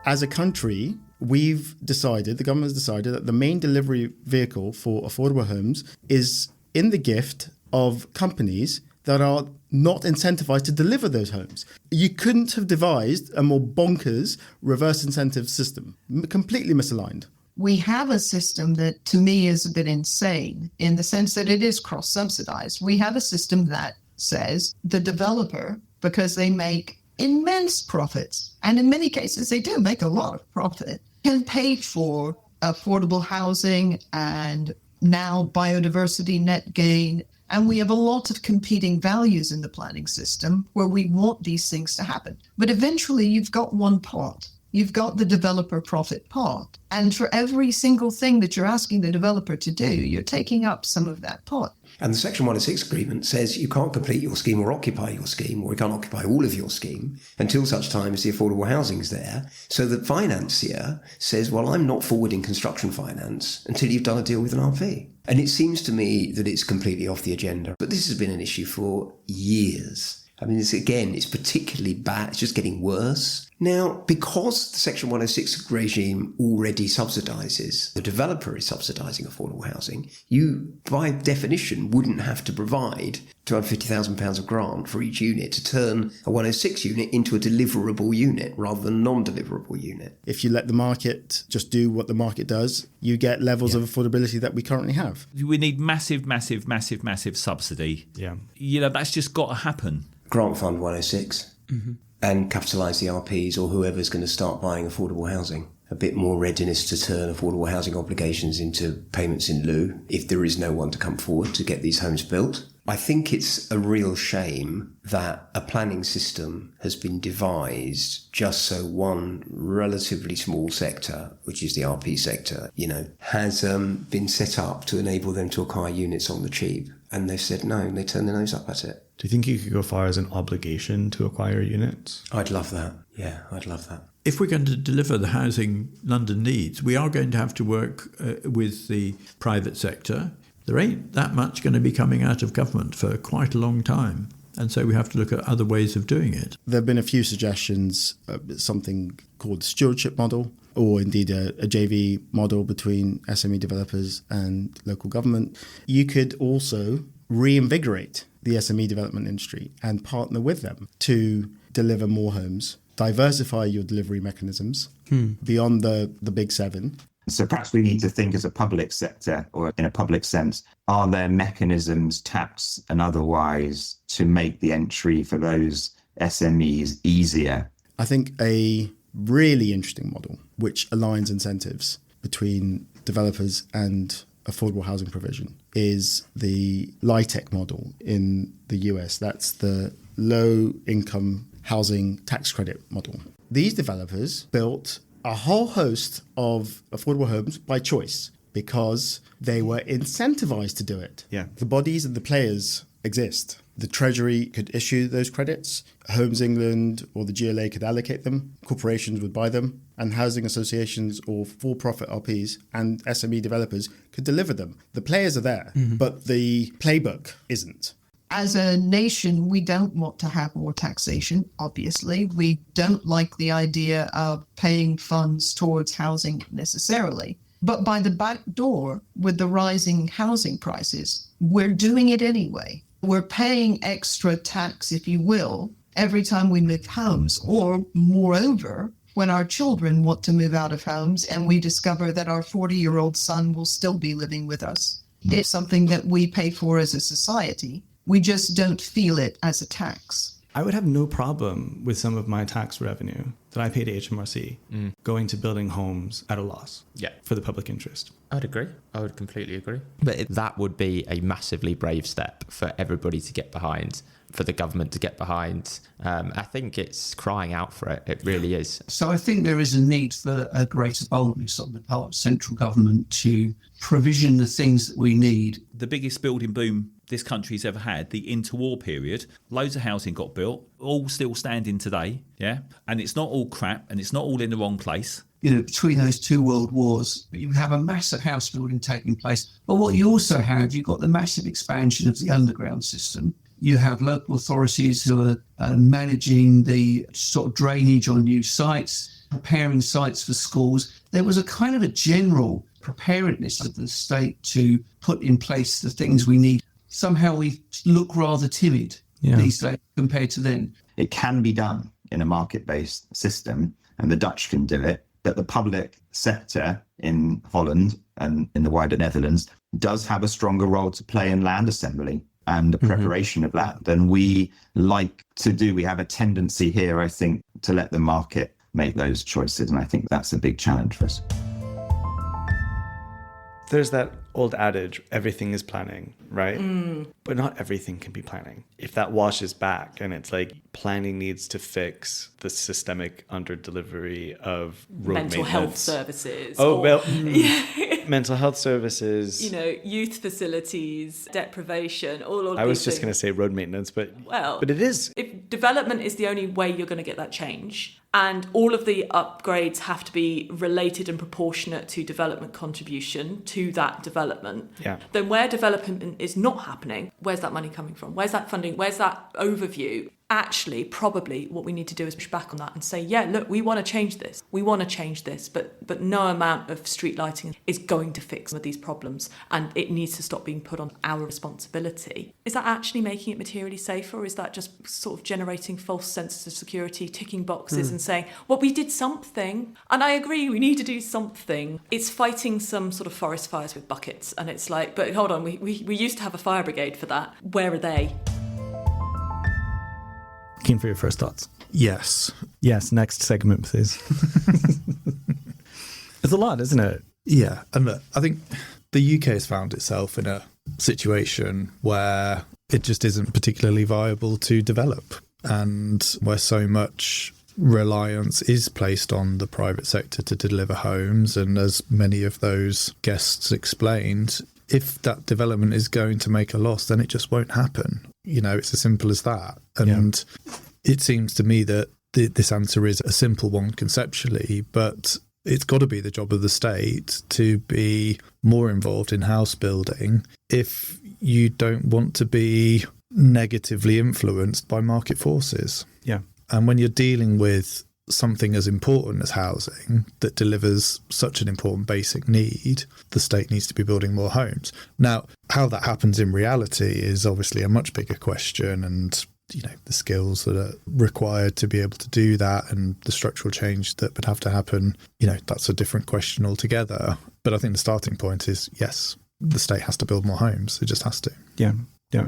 As a country, we've decided, the government has decided, that the main delivery vehicle for affordable homes is in the gift of companies that are not incentivized to deliver those homes. You couldn't have devised a more bonkers reverse incentive system, completely misaligned. We have a system that, to me, is a bit insane in the sense that it is cross-subsidized. We have a system that says the developer, because they make immense profits, and in many cases they do make a lot of profit, can pay for affordable housing and now biodiversity net gain. And we have a lot of competing values in the planning system where we want these things to happen. But eventually you've got one pot. You've got the developer profit pot. And for every single thing that you're asking the developer to do, you're taking up some of that pot. And the Section 106 agreement says you can't complete your scheme or occupy your scheme, or you can't occupy all of your scheme until such time as the affordable housing is there. So the financier says, well, I'm not forwarding construction finance until you've done a deal with an RP. And it seems to me that it's completely off the agenda. But this has been an issue for years. I mean, it's particularly bad. It's just getting worse. Now, because the Section 106 regime already subsidises, the developer is subsidising affordable housing, you, by definition, wouldn't have to provide £250,000 of grant for each unit to turn a 106 unit into a deliverable unit rather than a non-deliverable unit. If you let the market just do what the market does, you get levels of affordability that we currently have. We need massive subsidy. Yeah. That's just got to happen. Grant Fund 106 and capitalise the RPs or whoever's going to start buying affordable housing. A bit more readiness to turn affordable housing obligations into payments in lieu if there is no one to come forward to get these homes built. I think it's a real shame that a planning system has been devised just so one relatively small sector, which is the RP sector, has been set up to enable them to acquire units on the cheap. And they've said no, and they turn their nose up at it. Do you think you could go far as an obligation to acquire units? I'd love that. Yeah, I'd love that. If we're going to deliver the housing London needs, we are going to have to work with the private sector. There ain't that much going to be coming out of government for quite a long time. And so we have to look at other ways of doing it. There have been a few suggestions, something called stewardship model, or indeed a JV model between SME developers and local government. You could also reinvigorate the SME development industry and partner with them to deliver more homes, diversify your delivery mechanisms beyond the big seven. So perhaps we need to think as a public sector, or in a public sense, are there mechanisms, tax and otherwise, to make the entry for those SMEs easier? I think a really interesting model, which aligns incentives between developers and affordable housing provision, is the LIHTC model in the US. That's the low income housing tax credit model. These developers built a whole host of affordable homes by choice because they were incentivized to do it. Yeah. The bodies and the players exist. The Treasury could issue those credits, Homes England or the GLA could allocate them, corporations would buy them, and housing associations or for-profit RPs and SME developers could deliver them. The players are there, but the playbook isn't. As a nation, we don't want to have more taxation, obviously. We don't like the idea of paying funds towards housing necessarily. But by the back door, with the rising housing prices, we're doing it anyway. We're paying extra tax, if you will, every time we move homes. Or moreover, when our children want to move out of homes and we discover that our 40-year-old son will still be living with us. It's something that we pay for as a society. We just don't feel it as a tax. I would have no problem with some of my tax revenue that I pay to HMRC going to building homes at a loss for the public interest. I'd agree. I would completely agree. But that would be a massively brave step for everybody to get behind, for the government to get behind. I think it's crying out for it. It really is. So I think there is a need for a greater boldness on the part of central government to provision the things that we need. The biggest building boom this country's ever had, the interwar period, loads of housing got built, all still standing today, and it's not all crap and it's not all in the wrong place. Between those two world wars, you have a massive house building taking place. But what you also have, you've got the massive expansion of the underground system. You have local authorities who are managing the sort of drainage on new sites, preparing sites for schools. There was a kind of a general preparedness of the state to put in place the things we need. Somehow we look rather timid these days compared to then. It can be done in a market-based system, and the Dutch can do it. That the public sector in Holland and in the wider Netherlands does have a stronger role to play in land assembly and the preparation of land than we like to do. We have a tendency here, I think, to let the market make those choices. And I think that's a big challenge for us. There's that old adage, everything is planning, right? But not everything can be planning. If that washes back and it's like planning needs to fix the systemic under-delivery of road mental maintenance. Health services. Mental health services. Youth facilities, deprivation, all of these I was just things. going to say road maintenance, but Well, it is. If development is the only way you're going to get that change, and all of the upgrades have to be related and proportionate to development contribution to that development, then where development is not happening, where's that money coming from? Where's that funding? Where's that overview? Actually, probably what we need to do is push back on that and say, yeah, look, we want to change this. We want to change this, but no amount of street lighting is going to fix some of these problems, and it needs to stop being put on our responsibility. Is that actually making it materially safer, or is that just sort of generating false senses of security, ticking boxes and saying, well, we did something? And I agree, we need to do something. It's fighting some sort of forest fires with buckets, and it's like, but hold on, we used to have a fire brigade for that. Where are they? Keen for your first thoughts. Yes. Yes, next segment, please. It's a lot, isn't it? Yeah. And look, I think the UK has found itself in a situation where it just isn't particularly viable to develop, and where so much reliance is placed on the private sector to deliver homes. And as many of those guests explained, if that development is going to make a loss, then it just won't happen. It's as simple as that. And it seems to me that this answer is a simple one conceptually, but it's got to be the job of the state to be more involved in house building if you don't want to be negatively influenced by market forces. Yeah. And when you're dealing with something as important as housing that delivers such an important basic need, the state needs to be building more homes. Now, how that happens in reality is obviously a much bigger question, and the skills that are required to be able to do that and the structural change that would have to happen, that's a different question altogether. But I think the starting point is, yes, the state has to build more homes. It just has to. Yeah,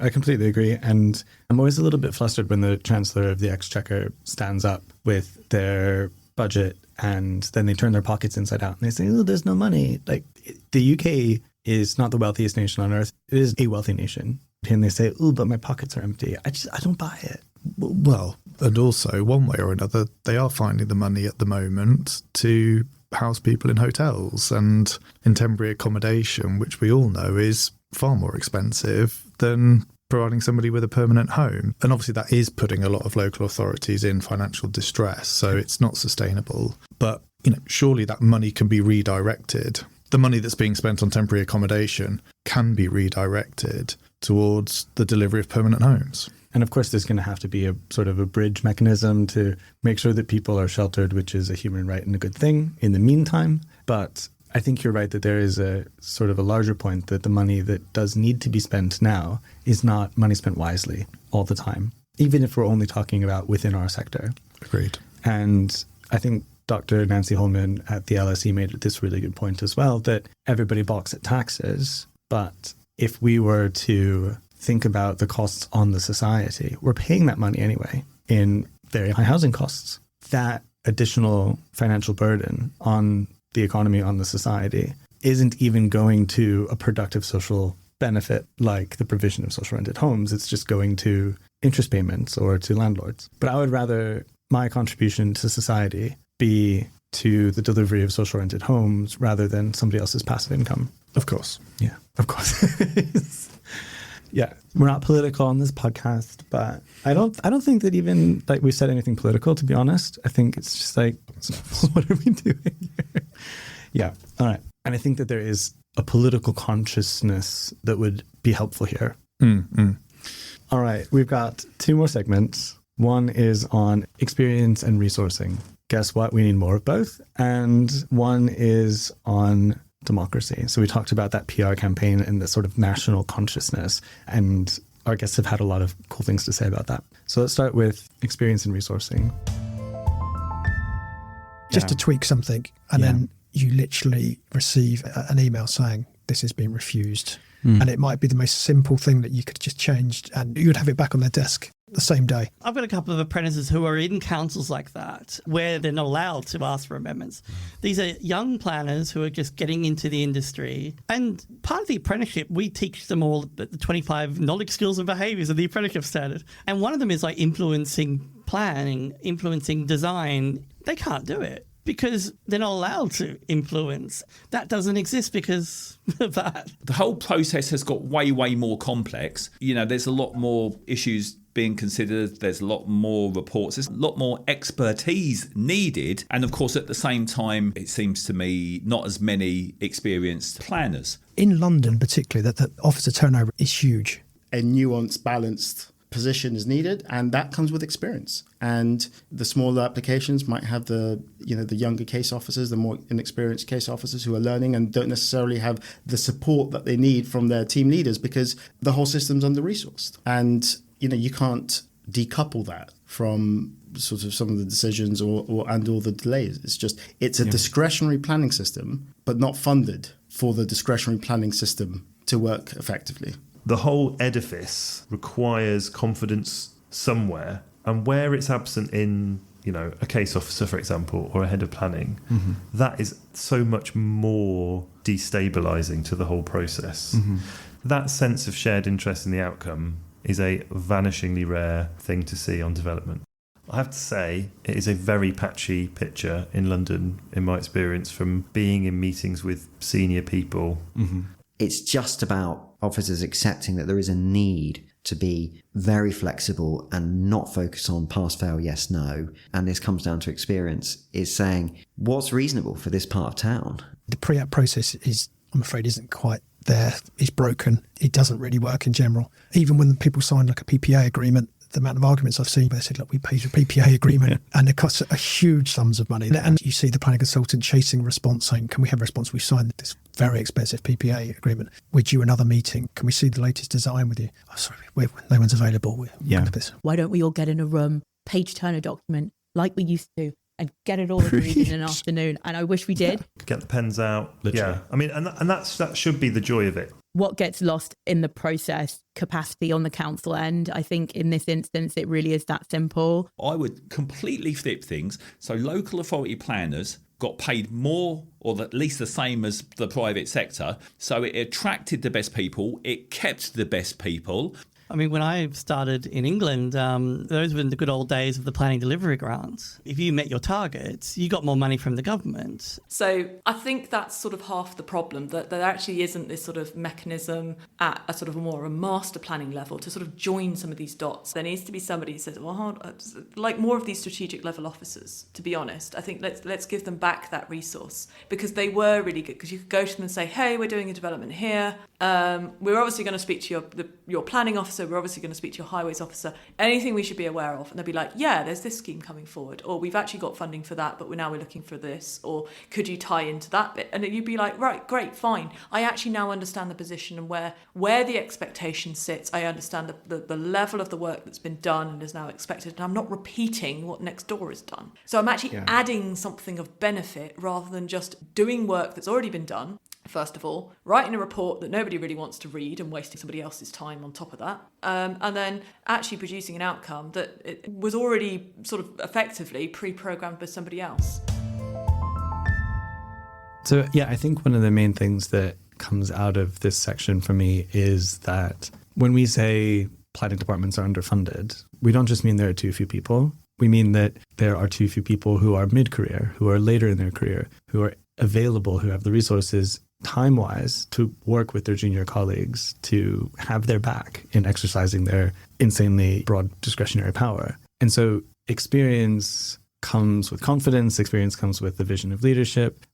I completely agree. And I'm always a little bit flustered when the Chancellor of the Exchequer stands up with their budget and then they turn their pockets inside out and they say, oh, there's no money. Like, the UK is not the wealthiest nation on earth. It is a wealthy nation. And they say, oh, but my pockets are empty. I don't buy it. Well, and also, one way or another, they are finding the money at the moment to house people in hotels and in temporary accommodation, which we all know is far more expensive than providing somebody with a permanent home. And obviously that is putting a lot of local authorities in financial distress, so it's not sustainable. But, surely that money can be redirected. The money that's being spent on temporary accommodation can be redirected towards the delivery of permanent homes. And of course, there's going to have to be a sort of a bridge mechanism to make sure that people are sheltered, which is a human right and a good thing in the meantime. But I think you're right that there is a sort of a larger point that the money that does need to be spent now is not money spent wisely all the time, even if we're only talking about within our sector. Agreed. And I think Dr. Nancy Holman at the LSE made this really good point as well, that everybody balks at taxes, but if we were to think about the costs on the society, we're paying that money anyway in very high housing costs. That additional financial burden on the economy, on the society, isn't even going to a productive social benefit like the provision of social rented homes. It's just going to interest payments or to landlords. But I would rather my contribution to society be to the delivery of social rented homes rather than somebody else's passive income. Of course. Yeah, of course. Yeah, we're not political on this podcast, but I don't think that even we said anything political, to be honest. I think it's just what are we doing here? Yeah, all right. And I think that there is a political consciousness that would be helpful here. All right, we've got 2 more segments. One is on experience and resourcing. Guess what? We need more of both. And one is on democracy. So we talked about that PR campaign and the sort of national consciousness, and our guests have had a lot of cool things to say about that. So let's start with experience and resourcing. Just to tweak something, and then you literally receive an email saying this has been refused. And it might be the most simple thing that you could just change and you would have it back on their desk the same day. I've got a couple of apprentices who are in councils like that where they're not allowed to ask for amendments. These are young planners who are just getting into the industry. And part of the apprenticeship, we teach them all the 25 knowledge, skills and behaviours of the apprenticeship standard. And one of them is influencing planning, influencing design. They can't do it because they're not allowed to influence. That doesn't exist because of that. The whole process has got way, way more complex. There's a lot more issues being considered. There's a lot more reports. There's a lot more expertise needed. And of course, at the same time, it seems to me not as many experienced planners. In London particularly, that officer turnover is huge. A nuanced, balanced position is needed, and that comes with experience. And the smaller applications might have the younger case officers, the more inexperienced case officers who are learning and don't necessarily have the support that they need from their team leaders because the whole system's under-resourced. And you can't decouple that from sort of some of the decisions or all the delays. It's a discretionary planning system, but not funded for the discretionary planning system to work effectively. The whole edifice requires confidence somewhere, and where it's absent in, a case officer, for example, or a head of planning, that is so much more destabilising to the whole process. That sense of shared interest in the outcome is a vanishingly rare thing to see on development. I have to say, it is a very patchy picture in London, in my experience, from being in meetings with senior people. It's just about officers accepting that there is a need to be very flexible and not focus on pass, fail, yes, no. And this comes down to experience, is saying, what's reasonable for this part of town? The pre-app process I'm afraid, isn't quite there. It's broken. It doesn't really work in general. Even when people sign like a PPA agreement, the amount of arguments I've seen where they said, look, we paid your PPA agreement and it costs a huge sums of money. And you see the planning consultant chasing a response saying, can we have a response? We've signed this very expensive PPA agreement. We're due another meeting. Can we see the latest design with you? Oh, sorry, no one's available. Why don't we all get in a room, page turn a document like we used to, and get it all agreed in an afternoon? And I wish we did. Get the pens out. Literally. Yeah. I mean, and that should be the joy of it. What gets lost in the process, capacity on the council end. I think in this instance, it really is that simple. I would completely flip things. So local authority planners got paid more or at least the same as the private sector. So it attracted the best people. It kept the best people. I mean, when I started in England, those were the good old days of the planning delivery grants. If you met your targets, you got more money from the government. So I think that's sort of half the problem, that there actually isn't this sort of mechanism at a sort of more a master planning level to sort of join some of these dots. There needs to be somebody who says, well, like more of these strategic level officers, to be honest. I think let's give them back that resource, because they were really good, because you could go to them and say, hey, we're doing a development here. We're obviously going to speak to your planning officer. We're obviously going to speak to your highways officer. Anything we should be aware of? And they'll be like, yeah, there's this scheme coming forward, or we've actually got funding for that, but we're looking for this, or could you tie into that bit? And you'd be like, right, great, fine. I actually now understand the position and where the expectation sits. I understand the level of the work that's been done and is now expected, and I'm not repeating what next door has done. So I'm actually adding something of benefit rather than just doing work that's already been done. First of all, writing a report that nobody really wants to read and wasting somebody else's time on top of that, and then actually producing an outcome that it was already sort of effectively pre-programmed by somebody else. So, I think one of the main things that comes out of this section for me is that when we say planning departments are underfunded, we don't just mean there are too few people. We mean that there are too few people who are mid-career, who are later in their career, who are available, who have the resources time-wise to work with their junior colleagues to have their back in exercising their insanely broad discretionary power. And so experience comes with confidence, experience comes with the vision of leadership.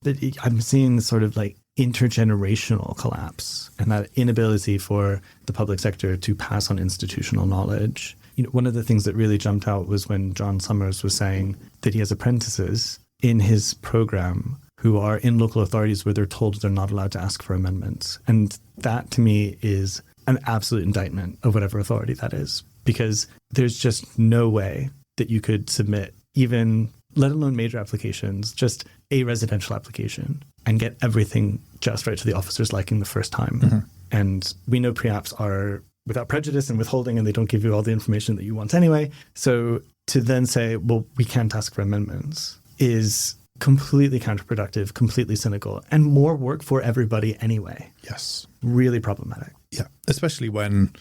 I'm seeing this sort of like intergenerational collapse and that inability for the public sector to pass on institutional knowledge. One of the things that really jumped out was when John Summers was saying that he has apprentices in his program who are in local authorities where they're told they're not allowed to ask for amendments. And that, to me, is an absolute indictment of whatever authority that is, because there's just no way that you could submit even, let alone major applications, just a residential application and get everything just right to the officer's liking the first time. Mm-hmm. And we know pre-apps are without prejudice and withholding, and they don't give you all the information that you want anyway. So to then say, well, we can't ask for amendments is completely counterproductive, completely cynical, and more work for everybody anyway. Yes. Really problematic. Yeah, especially when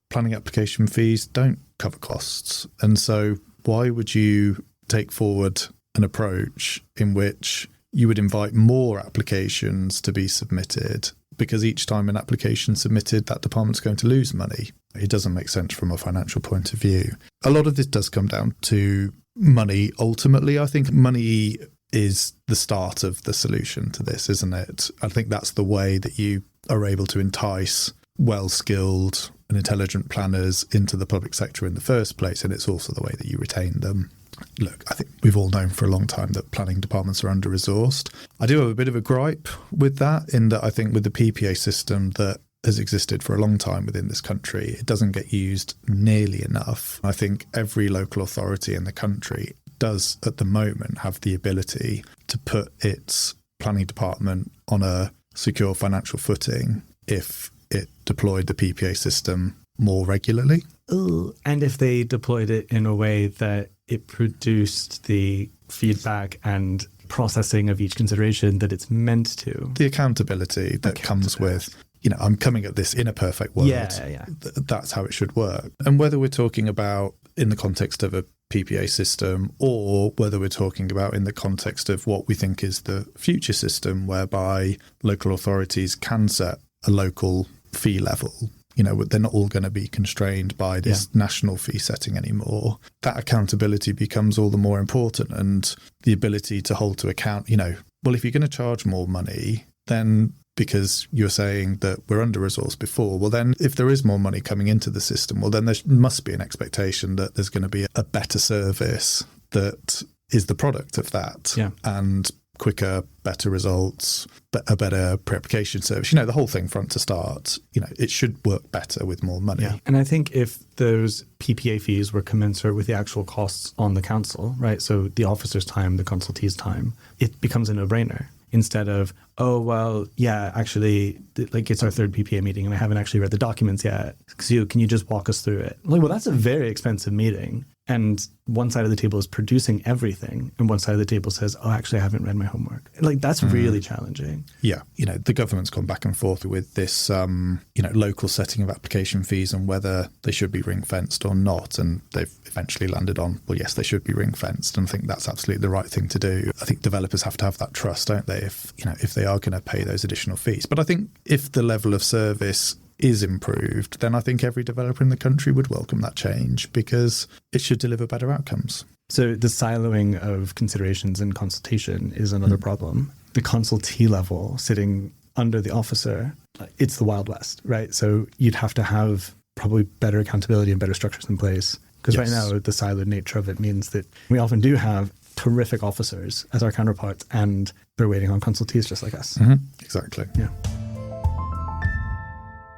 planning application fees don't cover costs. And so why would you take forward an approach in which you would invite more applications to be submitted because each time an application submitted, that department's going to lose money. It doesn't make sense from a financial point of view. A lot of this does come down to money. Ultimately, I think money is the start of the solution to this, isn't it? I think that's the way that you are able to entice well-skilled and intelligent planners into the public sector in the first place, and it's also the way that you retain them. Look, I think we've all known for a long time that planning departments are under-resourced. I do have a bit of a gripe with that, in that I think with the PPA system that has existed for a long time within this country, it doesn't get used nearly enough. I think every local authority in the country does at the moment have the ability to put its planning department on a secure financial footing if it deployed the PPA system more regularly. And if they deployed it in a way that it produced the feedback and processing of each consideration that it's meant to. The accountability that comes with, I'm coming at this in a perfect world. Yeah. That's how it should work. And whether we're talking about in the context of a PPA system, or whether we're talking about in the context of what we think is the future system, whereby local authorities can set a local fee level. They're not all going to be constrained by this national fee setting anymore. That accountability becomes all the more important, and the ability to hold to account, well, if you're going to charge more money, then because you're saying that we're under-resourced before, well then if there is more money coming into the system, well then there must be an expectation that there's going to be a better service that is the product of that. And quicker, better results, a better pre-application service, the whole thing front to start, it should work better with more money. And I think if those PPA fees were commensurate with the actual costs on the council, right? So the officer's time, the consultee's time, it becomes a no-brainer. Instead of, actually, it's our third PPA meeting and I haven't actually read the documents yet. So can you just walk us through it? That's a very expensive meeting. And one side of the table is producing everything, and one side of the table says, actually, I haven't read my homework. That's really challenging. Yeah. The government's gone back and forth with this, local setting of application fees and whether they should be ring-fenced or not. And they've eventually landed on, well, yes, they should be ring-fenced. And I think that's absolutely the right thing to do. I think developers have to have that trust, don't they, if they are going to pay those additional fees. But I think if the level of service is improved, then I think every developer in the country would welcome that change, because it should deliver better outcomes. So the siloing of considerations and consultation is another problem. The consultee level sitting under the officer, it's the Wild West, right? So you'd have to have probably better accountability and better structures in place, because right now the siloed nature of it means that we often do have terrific officers as our counterparts, and they're waiting on consultees just like us. Exactly. Yeah.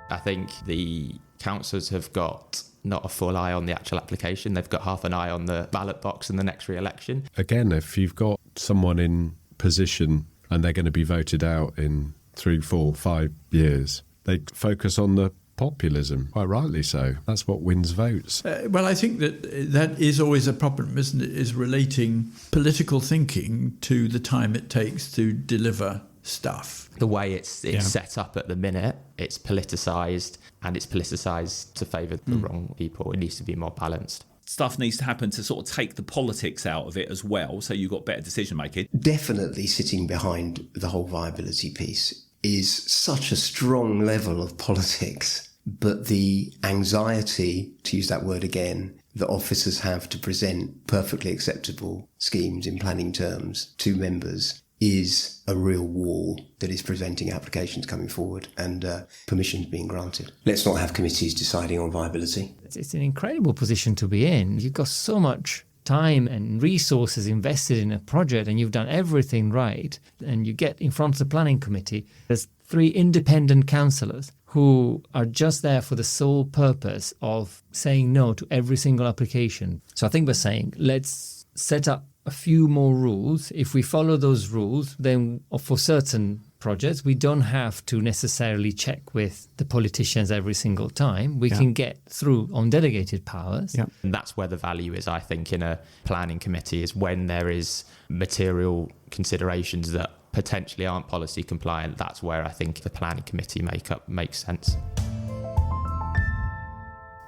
I think the councillors have got not a full eye on the actual application. They've got half an eye on the ballot box in the next re-election. Again, if you've got someone in position and they're going to be voted out in 3, 4, 5 years, they focus on the populism, quite rightly so. That's what wins votes. Well, I think that is always a problem, isn't it? Is relating political thinking to the time it takes to deliver stuff. The way it's set up at the minute, it's politicised, and it's politicised to favour the wrong people. It needs to be more balanced. Stuff needs to happen to sort of take the politics out of it as well, so you've got better decision making. Definitely sitting behind the whole viability piece is such a strong level of politics, but the anxiety, to use that word again, that officers have to present perfectly acceptable schemes in planning terms to members is a real wall that is preventing applications coming forward and permissions being granted. Let's not have committees deciding on viability. It's an incredible position to be in. You've got so much time and resources invested in a project, and you've done everything right, and you get in front of the planning committee. There's 3 independent councillors who are just there for the sole purpose of saying no to every single application. So I think we're saying, let's set up a few more rules. If we follow those rules, then for certain projects, we don't have to necessarily check with the politicians every single time. We can get through on delegated powers. And that's where the value is, I think, in a planning committee, is when there is material considerations that potentially aren't policy compliant. That's where I think the planning committee makeup makes sense.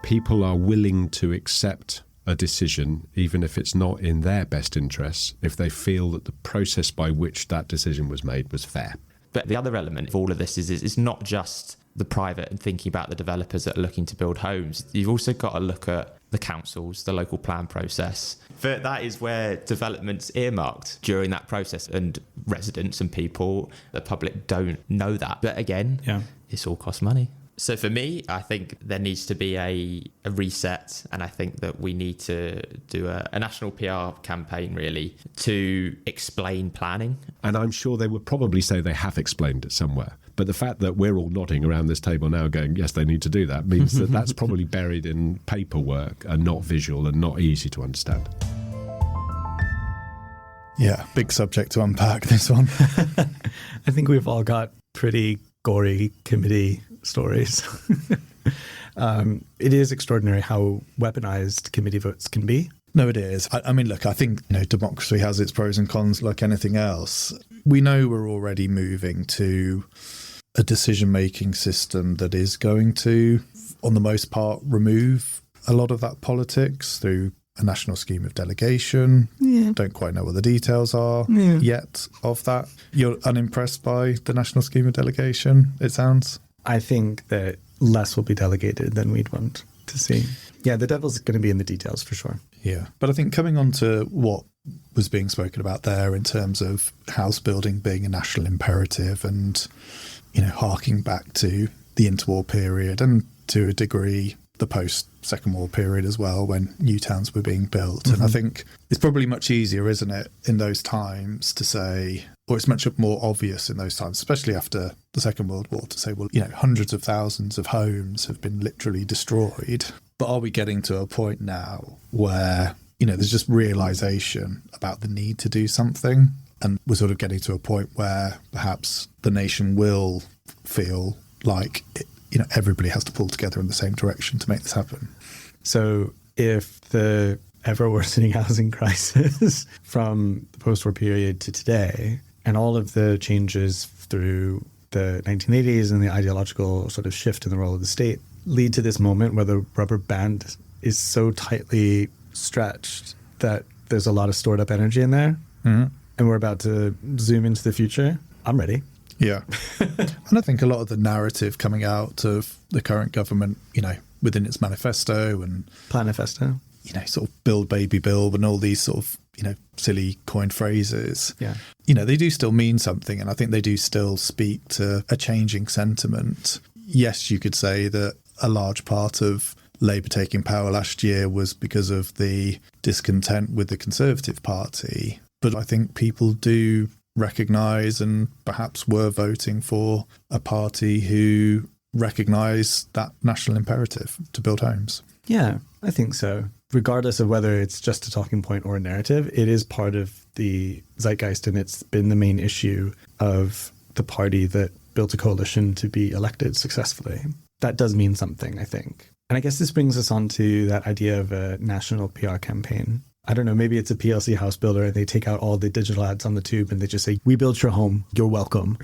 People are willing to accept a decision, even if it's not in their best interests, if they feel that the process by which that decision was made was fair. But the other element of all of this is it's not just the private and thinking about the developers that are looking to build homes. You've also got to look at the councils, the local plan process. But that is where development's earmarked during that process, and residents and people, the public, don't know that. But again, It's all cost money. So for me, I think there needs to be a reset, and I think that we need to do a national PR campaign, really, to explain planning. And I'm sure they would probably say they have explained it somewhere. But the fact that we're all nodding around this table now going, yes, they need to do that, means that that's probably buried in paperwork and not visual and not easy to understand. Yeah, big subject to unpack, this one. I think we've all got pretty gory committee stories. It is extraordinary how weaponized committee votes can be. No, it is. I mean, look, I think democracy has its pros and cons like anything else. We know we're already moving to a decision-making system that is going to, on the most part, remove a lot of that politics through a national scheme of delegation. Yeah. Don't quite know what the details are yet of that. You're unimpressed by the national scheme of delegation, it sounds? I think that less will be delegated than we'd want to see. Yeah, the devil's going to be in the details for sure. Yeah. But I think coming on to what was being spoken about there in terms of house building being a national imperative and, harking back to the interwar period and to a degree the post-Second War period as well, when new towns were being built. Mm-hmm. And I think it's probably much easier, isn't it, in those times to say, or it's much more obvious in those times, especially after the Second World War, to say, well, hundreds of thousands of homes have been literally destroyed. But are we getting to a point now where, there's just realisation about the need to do something? And we're sort of getting to a point where perhaps the nation will feel like everybody has to pull together in the same direction to make this happen. So if the ever-worsening housing crisis from the post-war period to today, and all of the changes through the 1980s and the ideological sort of shift in the role of the state lead to this moment where the rubber band is so tightly stretched that there's a lot of stored up energy in there, and we're about to zoom into the future, I'm ready. Yeah. And I think a lot of the narrative coming out of the current government, within its manifesto and Planifesto, sort of build, baby, build, and all these sort of, silly coined phrases. Yeah. They do still mean something. And I think they do still speak to a changing sentiment. Yes, you could say that a large part of Labour taking power last year was because of the discontent with the Conservative Party. But I think people do recognise and perhaps were voting for a party who recognise that national imperative to build homes. Yeah, I think so. Regardless of whether it's just a talking point or a narrative, it is part of the zeitgeist, and it's been the main issue of the party that built a coalition to be elected successfully. That does mean something, I think. And I guess this brings us on to that idea of a national PR campaign. I don't know, maybe it's a PLC house builder and they take out all the digital ads on the tube and they just say, we built your home, you're welcome.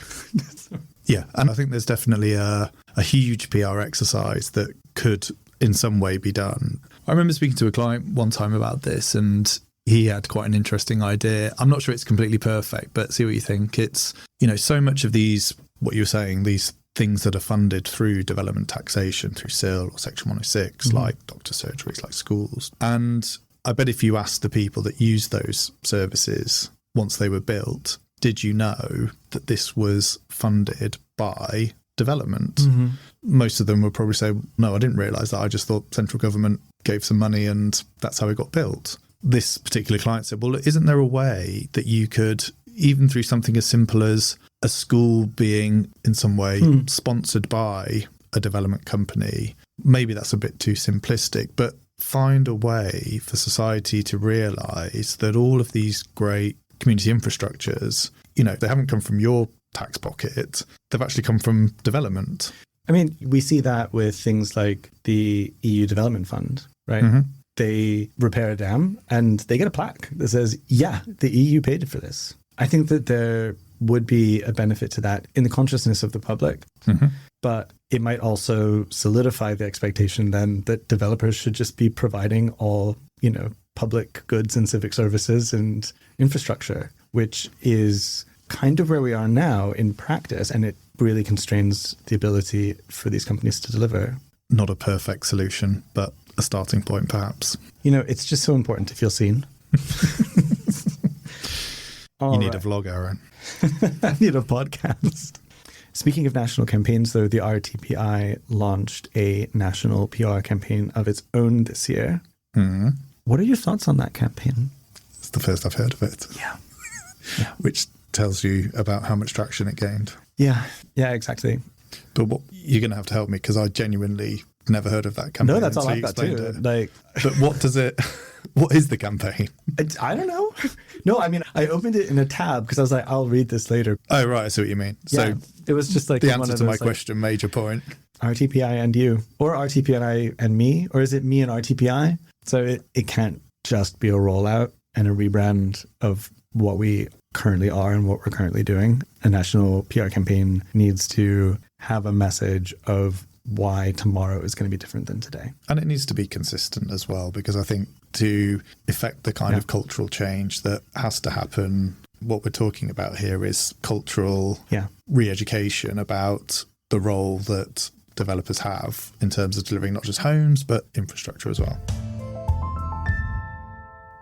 Yeah, and I think there's definitely a huge PR exercise that could in some way be done. I remember speaking to a client one time about this, and he had quite an interesting idea. I'm not sure it's completely perfect, but see what you think. It's, so much of these, what you were saying, these things that are funded through development taxation, through SIL or Section 106, like doctor surgeries, like schools. And I bet if you asked the people that use those services once they were built, did you know that this was funded by development? Mm-hmm. Most of them would probably say, no, I didn't realise that. I just thought central government gave some money and that's how it got built. This particular client said, well, isn't there a way that you could, even through something as simple as a school being in some way sponsored by a development company, maybe that's a bit too simplistic, but find a way for society to realise that all of these great community infrastructures, they haven't come from your tax pocket, they've actually come from development. I mean, we see that with things like the EU Development Fund, right? Mm-hmm. They repair a dam and they get a plaque that says, yeah, the EU paid for this. I think that there would be a benefit to that in the consciousness of the public. Mm-hmm. But it might also solidify the expectation then that developers should just be providing all, public goods and civic services and infrastructure, which is kind of where we are now in practice, and it really constrains the ability for these companies to deliver. Not a perfect solution, but a starting point, perhaps. It's just so important to feel seen. You need a vlog, Aaron. I need a podcast. Speaking of national campaigns, though, the RTPI launched a national PR campaign of its own this year. Mm-hmm. What are your thoughts on that campaign? It's the first I've heard of it. Yeah. Which tells you about how much traction it gained. Yeah, exactly. But you're going to have to help me, because I genuinely never heard of that campaign. No, that's all I've got too. But what is the campaign? I don't know. No, I mean, I opened it in a tab because I was like, I'll read this later. Oh, right. I see what you mean. Yeah, so it was just like the answer to my question, major point. RTPI and you, or RTPI and me, or is it me and RTPI? So it can't just be a rollout and a rebrand of what we currently are and what we're currently doing. A national PR campaign needs to have a message of why tomorrow is going to be different than today. And it needs to be consistent as well, because I think to effect the kind of cultural change that has to happen, what we're talking about here is cultural re-education about the role that developers have in terms of delivering not just homes, but infrastructure as well.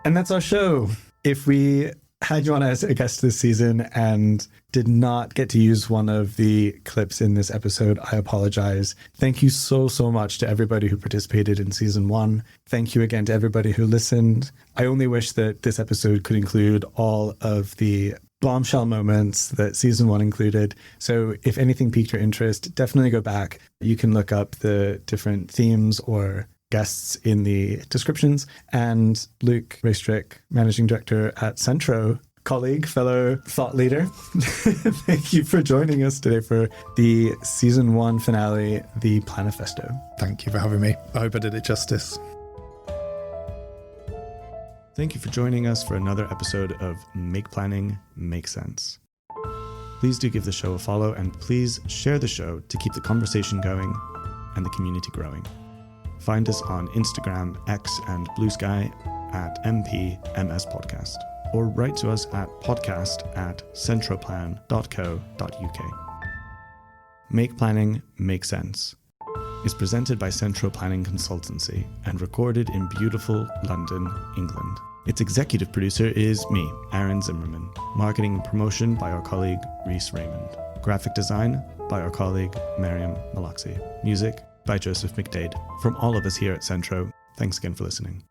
And that's our show. If we had you on as a guest this season and did not get to use one of the clips in this episode, I apologize. Thank you so much to everybody who participated in season 1. Thank you again to everybody who listened. I only wish that this episode could include all of the bombshell moments that season 1 included. So if anything piqued your interest, definitely go back. You can look up the different themes or guests in the descriptions. And Luke Raistrick, Managing Director at Centro, colleague, fellow thought leader, thank you for joining us today for the season 1 finale, the Planifesto. Thank you for having me. I hope I did it justice. Thank you for joining us for another episode of Make Planning Make Sense. Please do give the show a follow, and please share the show to keep the conversation going and the community growing. Find us on Instagram, X, and Blue Sky at MPMS Podcast, or write to us at podcast@centroplan.co.uk. Make Planning Make Sense is presented by Centro Planning Consultancy and recorded in beautiful London, England. Its executive producer is me, Aaron Zimmerman. Marketing and promotion by our colleague Rhys Raymond. Graphic design by our colleague Miriam Malaxi. Music by Joseph McDade. From all of us here at Centro, thanks again for listening.